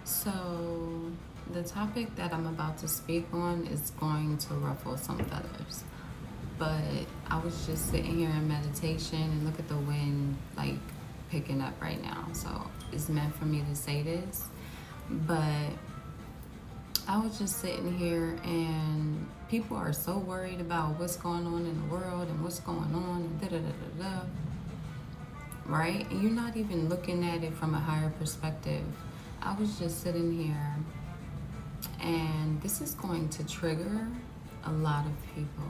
So, the topic that I'm about to speak on is going to ruffle some feathers. But I was just sitting here in meditation and look at the wind like picking up right now. So, it's meant for me to say this. But I was just sitting here and people are so worried about what's going on in the world and what's going on and da da da da da. Right? And you're not even looking at it from a higher perspective. I was just sitting here, and this is going to trigger a lot of people.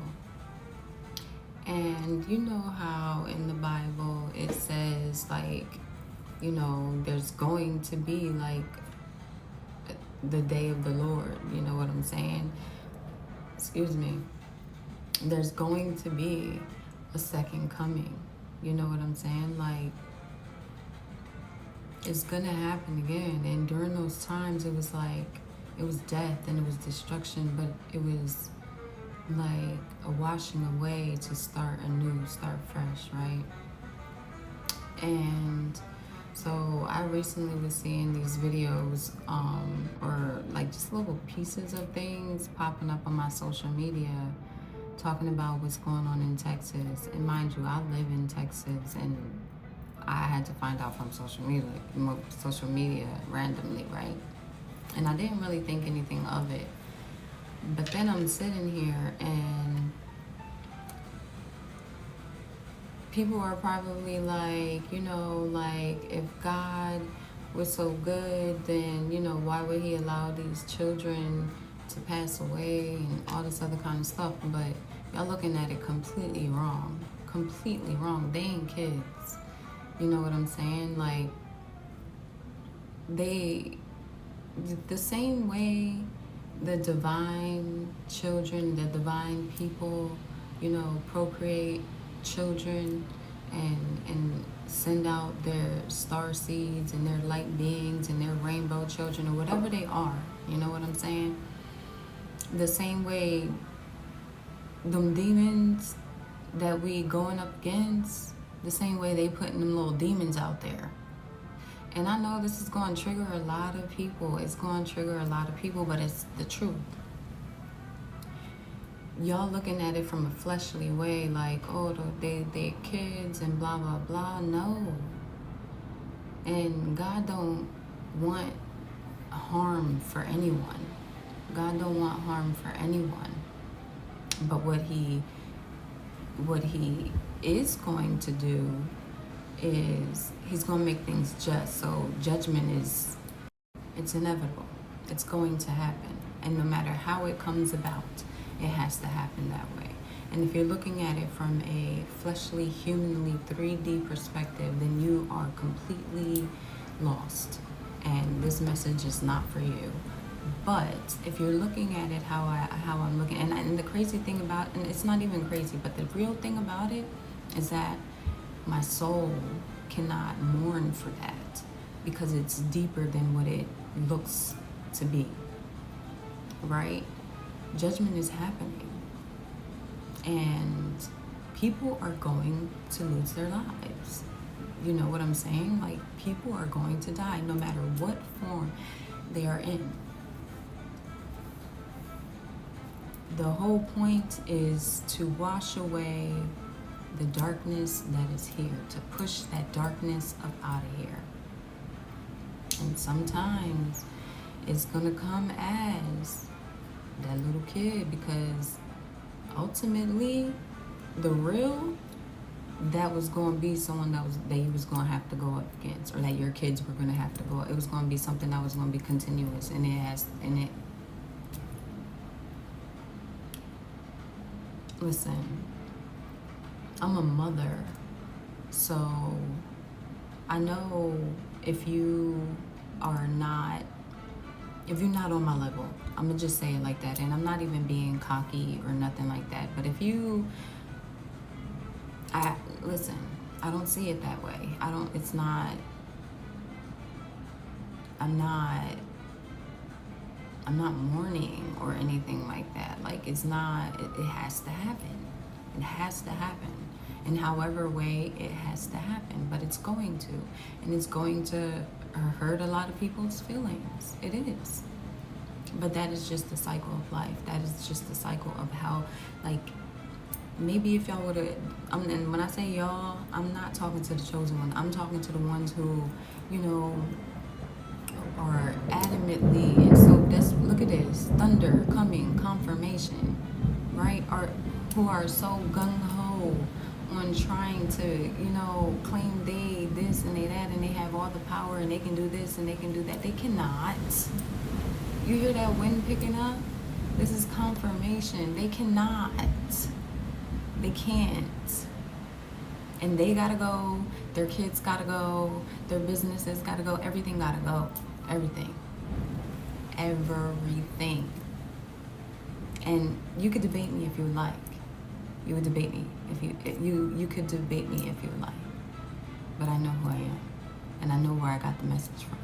And you know how in the Bible it says, like, there's going to be like the day of the Lord. You know what I'm saying? Excuse me. There's going to be a second coming. You know what I'm saying? Like, it's gonna happen again. And during those times, it was like, it was death and it was destruction, but it was like a washing away to start anew, start fresh, right? And so I recently was seeing these videos, or like just little pieces of things popping up on my social media talking about what's going on in Texas. And mind you, I live in Texas, and I had to find out from social media randomly, right? And I didn't really think anything of it. But then I'm sitting here and people are probably like, like if God was so good, then, why would he allow these children to pass away and all this other kind of stuff? But y'all looking at it completely wrong. Completely wrong. They ain't kids. You know what I'm saying? Like, the same way the divine children, the divine people, procreate children and send out their star seeds and their light beings and their rainbow children or whatever they are. You know what I'm saying? The same way them demons that we going up against, the same way they putting them little demons out there. And I know this is going to trigger a lot of people. It's going to trigger a lot of people, but it's the truth. Y'all looking at it from a fleshly way, like, oh, they kids and blah, blah, blah. No. And God don't want harm for anyone. God don't want harm for anyone. But what he is going to do is he's going to make things just. So judgment it's inevitable. It's going to happen. And no matter how it comes about, it has to happen that way. And if you're looking at it from a fleshly, humanly, 3D perspective, then you are completely lost. And this message is not for you. But if you're looking at it how I'm looking, and the crazy thing about, and it's not even crazy, but the real thing about it is that my soul cannot mourn for that because it's deeper than what it looks to be, right? Judgment is happening, and people are going to lose their lives. You know what I'm saying? Like, people are going to die no matter what form they are in. The whole point is to wash away the darkness that is here, to push that darkness up out of here. And sometimes it's gonna come as that little kid, because ultimately the real, that was going to be someone that you was going to have to go up against, or that your kids were going to have to go. It was going to be something that was going to be continuous, and listen, I'm a mother, so I know if you're not on my level, I'm gonna just say it like that, and I'm not even being cocky or nothing like that, but if you, listen, I don't see it that way. I'm not mourning or anything like that. Like, it's not, it has to happen. It has to happen. In however way it has to happen, but it's going to. And it's going to hurt a lot of people's feelings. It is. But that is just the cycle of life. That is just the cycle of how, like, maybe if y'all would have, and when I say y'all, I'm not talking to the chosen one. I'm talking to the ones who, you know, are adamantly, and so that's, look at this, thunder coming, confirmation, right? Are who are so gung-ho on trying to, you know, claim they this and they that, and they have all the power, and they can do this and they can do that. They cannot. You hear that wind picking up? This is confirmation. They cannot. They can't. And they gotta go, their kids gotta go, their businesses gotta go, everything gotta go. Everything. Everything. And you could debate me if you would like. You would debate me if you could debate me if you would like. But I know who I am. And I know where I got the message from.